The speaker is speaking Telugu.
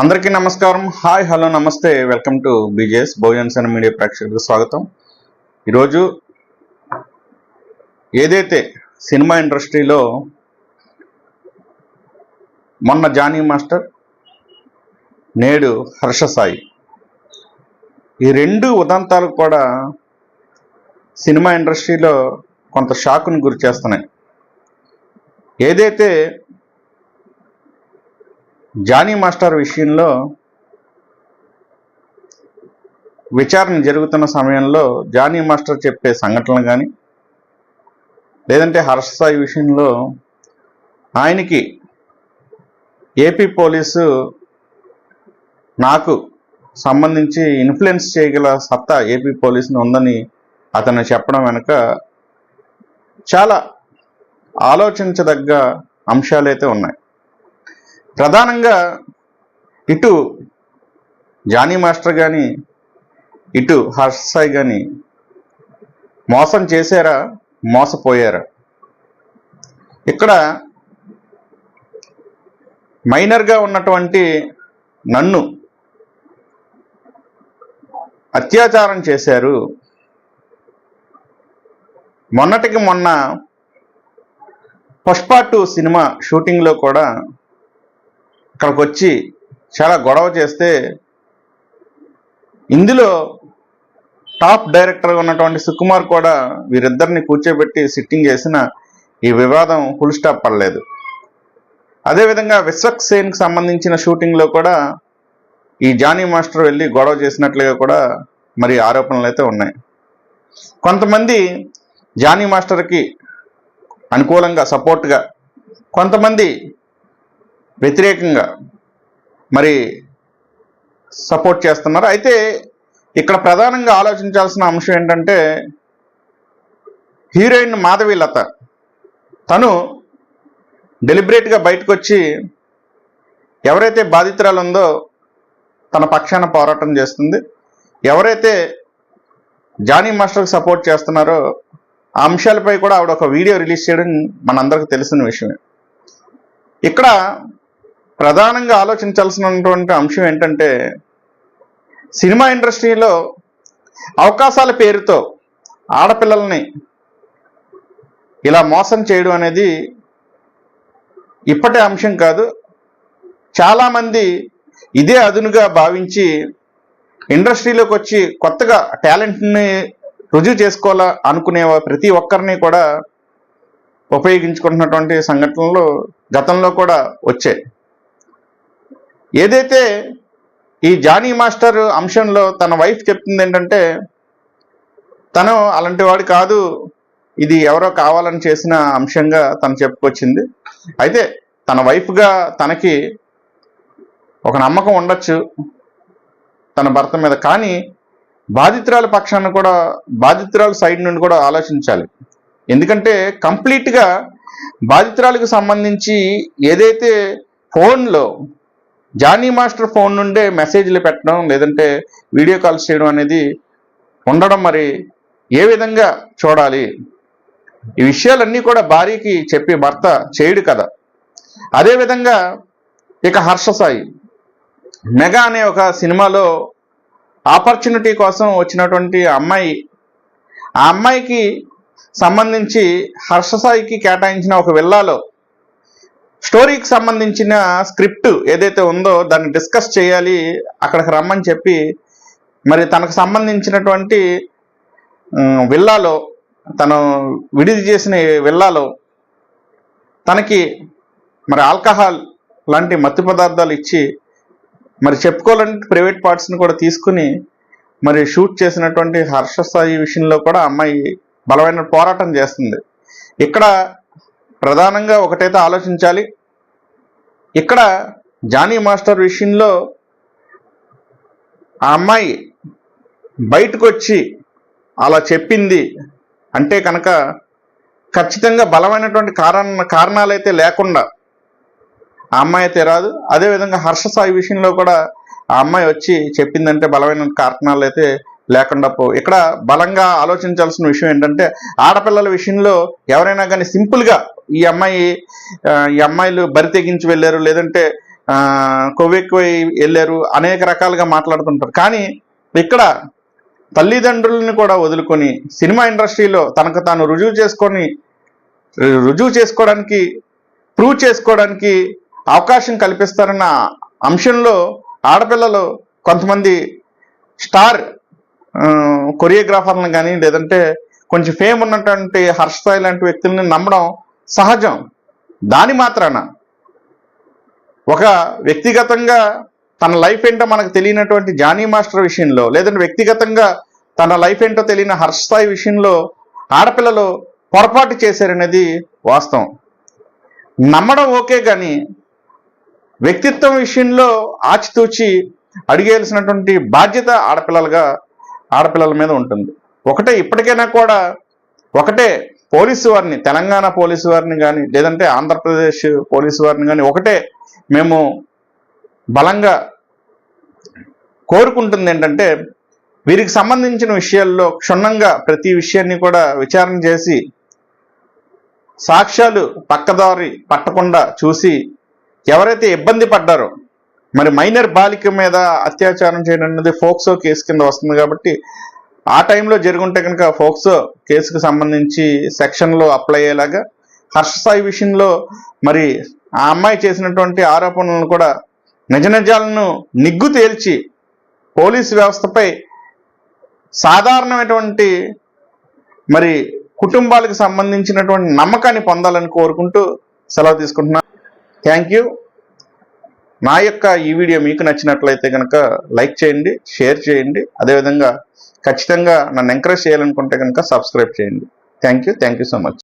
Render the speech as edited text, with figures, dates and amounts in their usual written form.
అందరికీ నమస్కారం. హాయ్, హలో, నమస్తే. వెల్కమ్ టు బీజేఎస్ బహుజన్ సేన మీడియా ప్రేక్షకులకు స్వాగతం. ఈరోజు ఏదైతే సినిమా ఇండస్ట్రీలో మొన్న జానీ మాస్టర్, నేడు హర్ష సాయి, ఈ రెండు ఉదంతాలు కూడా సినిమా ఇండస్ట్రీలో కొంత షాక్ను గురి చేస్తున్నాయి. ఏదైతే జానీ మాస్టర్ విషయంలో విచారణ జరుగుతున్న సమయంలో జానీ మాస్టర్ చెప్పే సంఘటనలు కానీ, లేదంటే హర్ష సాయి విషయంలో ఆయనకి ఏపీ పోలీసు నాకు సంబంధించి ఇన్ఫ్లుయెన్స్ చేయగల సత్తా ఏపీ పోలీసుని ఉందని అతను చెప్పడం వెనుక చాలా ఆలోచించదగ్గ అంశాలైతే ఉన్నాయి. ప్రధానంగా ఇటు జానీ మాస్టర్ కానీ ఇటు హర్ష సాయి కానీ మోసం చేశారా, మోసపోయారా? ఇక్కడ మైనర్గా ఉన్నటువంటి నన్ను అత్యాచారం చేశారు. మొన్నటికి మొన్న పుష్ప 2 సినిమా షూటింగ్లో కూడా ఇక్కడికి వచ్చి చాలా గొడవ చేస్తే, ఇందులో టాప్ డైరెక్టర్గా ఉన్నటువంటి సుకుమార్ కూడా వీరిద్దరిని కూర్చోబెట్టి సిట్టింగ్ చేసిన ఈ వివాదం ఫుల్ స్టాప్ పడలేదు. అదేవిధంగా విశ్వక్ సేన్కి సంబంధించిన షూటింగ్లో కూడా ఈ జానీ మాస్టర్ వెళ్ళి గొడవ చేసినట్లుగా కూడా మరి ఆరోపణలు అయితే ఉన్నాయి. కొంతమంది జానీ మాస్టర్కి అనుకూలంగా సపోర్ట్గా, కొంతమంది వ్యతిరేకంగా మరి సపోర్ట్ చేస్తున్నారు. అయితే ఇక్కడ ప్రధానంగా ఆలోచించాల్సిన అంశం ఏంటంటే, హీరోయిన్ మాధవీలత తను డెలిబరేట్గా బయటకు వచ్చి ఎవరైతే బాధితురాలు ఉందో తన పక్షాన పోరాటం చేస్తుంది. ఎవరైతే జానీ మాస్టర్కి సపోర్ట్ చేస్తున్నారో ఆ అంశాలపై కూడా ఆవిడ ఒక వీడియో రిలీజ్ చేయడం మనందరికీ తెలిసిన విషయమే. ఇక్కడ ప్రధానంగా ఆలోచించాల్సినటువంటి అంశం ఏంటంటే, సినిమా ఇండస్ట్రీలో అవకాశాల పేరుతో ఆడపిల్లల్ని ఇలా మోసం చేయడం అనేది ఇప్పటి అంశం కాదు. చాలామంది ఇదే అదునుగా భావించి ఇండస్ట్రీలోకి వచ్చి కొత్తగా టాలెంట్ని రుజువు చేసుకోవాలా అనుకునే ప్రతి ఒక్కరిని కూడా ఉపయోగించుకుంటున్నటువంటి సంఘటనలు గతంలో కూడా వచ్చాయి. ఏదైతే ఈ జానీ మాస్టర్ అంశంలో తన వైఫ్ చెప్తుంది ఏంటంటే, తను అలాంటి వాడు కాదు, ఇది ఎవరో కావాలని చేసిన అంశంగా తను చెప్పుకొచ్చింది. అయితే తన వైఫ్గా తనకి ఒక నమ్మకం ఉండొచ్చు తన భర్త మీద, కానీ బాధితురాల పక్షాన్ని కూడా, బాధితురాల సైడ్ నుండి కూడా ఆలోచించాలి. ఎందుకంటే కంప్లీట్గా బాధితురాలకు సంబంధించి ఏదైతే ఫోన్లో జానీ మాస్టర్ ఫోన్ నుండే మెసేజ్లు పెట్టడం, లేదంటే వీడియో కాల్స్ చేయడం అనేది ఉండడం మరి ఏ విధంగా చూడాలి? ఈ విషయాలన్నీ కూడా భార్యకి చెప్పి భర్త చేయడు కదా. అదేవిధంగా ఇక హర్ష సాయి మెగా అనే ఒక సినిమాలో ఆపర్చునిటీ కోసం వచ్చినటువంటి అమ్మాయి, ఆ అమ్మాయికి సంబంధించి హర్ష సాయికి కేటాయించిన ఒక విల్లాలో స్టోరీకి సంబంధించిన స్క్రిప్ట్ ఏదైతే ఉందో దాన్ని డిస్కస్ చేయాలి, అక్కడికి రమ్మని చెప్పి మరి తనకు సంబంధించినటువంటి విల్లాలో, తను విడిది చేసిన విల్లాలో తనకి మరి ఆల్కహాల్ లాంటి మత్తు పదార్థాలు ఇచ్చి మరి చెప్పుకోవాలంటే ప్రైవేట్ పార్ట్స్ని కూడా తీసుకుని మరి షూట్ చేసినటువంటి హర్ష సాయి విషయంలో కూడా అమ్మాయి బలమైన పోరాటం చేస్తుంది. ఇక్కడ ప్రధానంగా ఒకటైతే ఆలోచించాలి, ఇక్కడ జానీ మాస్టర్ విషయంలో ఆ అమ్మాయి బయటకు వచ్చి అలా చెప్పింది అంటే కనుక ఖచ్చితంగా బలమైనటువంటి కారణాలైతే లేకుండా ఆ అమ్మాయి అయితే రాదు. అదేవిధంగా హర్ష సాయి విషయంలో కూడా ఆ అమ్మాయి వచ్చి చెప్పిందంటే బలమైన కారణాలు అయితే లేకుండా ఇక్కడ బలంగా ఆలోచించాల్సిన విషయం ఏంటంటే, ఆడపిల్లల విషయంలో ఎవరైనా కానీ సింపుల్గా ఈ అమ్మాయిలు బరి తెగించి వెళ్ళారు, లేదంటే కొవ్వెక్కువై వెళ్ళారు అనేక రకాలుగా మాట్లాడుతుంటారు. కానీ ఇక్కడ తల్లిదండ్రులను కూడా వదులుకొని సినిమా ఇండస్ట్రీలో తనకు తాను రుజువు చేసుకోవడానికి ప్రూవ్ చేసుకోవడానికి అవకాశం కల్పిస్తారన్న అంశంలో ఆడపిల్లలు కొంతమంది స్టార్ కొరియోగ్రాఫర్లను కానీ లేదంటే కొంచెం ఫేమ్ ఉన్నటువంటి హర్ష సాయి లాంటి వ్యక్తుల్ని నమ్మడం సహజం. దాని మాత్రాన ఒక వ్యక్తిగతంగా తన లైఫ్ ఏంటో మనకు తెలియనటువంటి జానీ మాస్టర్ విషయంలో, లేదంటే వ్యక్తిగతంగా తన లైఫ్ ఏంటో తెలియని హర్ష సాయి విషయంలో ఆడపిల్లలు పొరపాటు చేశారనేది వాస్తవం. నమ్మడం ఓకే, కానీ వ్యక్తిత్వం విషయంలో ఆచితూచి అడిగేయాల్సినటువంటి బాధ్యత ఆడపిల్లల మీద ఉంటుంది. ఇప్పటికైనా కూడా పోలీసు వారిని, తెలంగాణ పోలీసు వారిని కానీ లేదంటే ఆంధ్రప్రదేశ్ పోలీసు వారిని కానీ మేము బలంగా కోరుకుంటుంది ఏంటంటే, వీరికి సంబంధించిన విషయాల్లో క్షుణ్ణంగా ప్రతి విషయాన్ని కూడా విచారణ చేసి సాక్ష్యాలు పక్కదారి పట్టకుండా చూసి ఎవరైతే ఇబ్బంది పడ్డారో, మరి మైనర్ బాలిక మీద అత్యాచారం చేయడం అనేది ఫోక్సో కేసు కింద వస్తుంది కాబట్టి ఆ టైంలో జరుగుంటే కనుక ఫోక్సో కేసుకు సంబంధించి సెక్షన్లో అప్లై అయ్యేలాగా హర్ష సాయి విషయంలో మరి ఆ అమ్మాయి చేసినటువంటి ఆరోపణలను కూడా నిజాలను నిగ్గు తేల్చి పోలీసు వ్యవస్థపై సాధారణమైనటువంటి మరి కుటుంబాలకు సంబంధించినటువంటి నమ్మకాన్ని పొందాలని కోరుకుంటూ సెలవు తీసుకుంటున్నాను. Thank you. నా యొక్క ఈ వీడియో మీకు నచ్చినట్లయితే కనుక లైక్ చేయండి, షేర్ చేయండి. అదేవిధంగా ఖచ్చితంగా నన్ను ఎంకరేజ్ చేయాలనుకుంటే కనుక సబ్స్క్రైబ్ చేయండి. Thank you so much.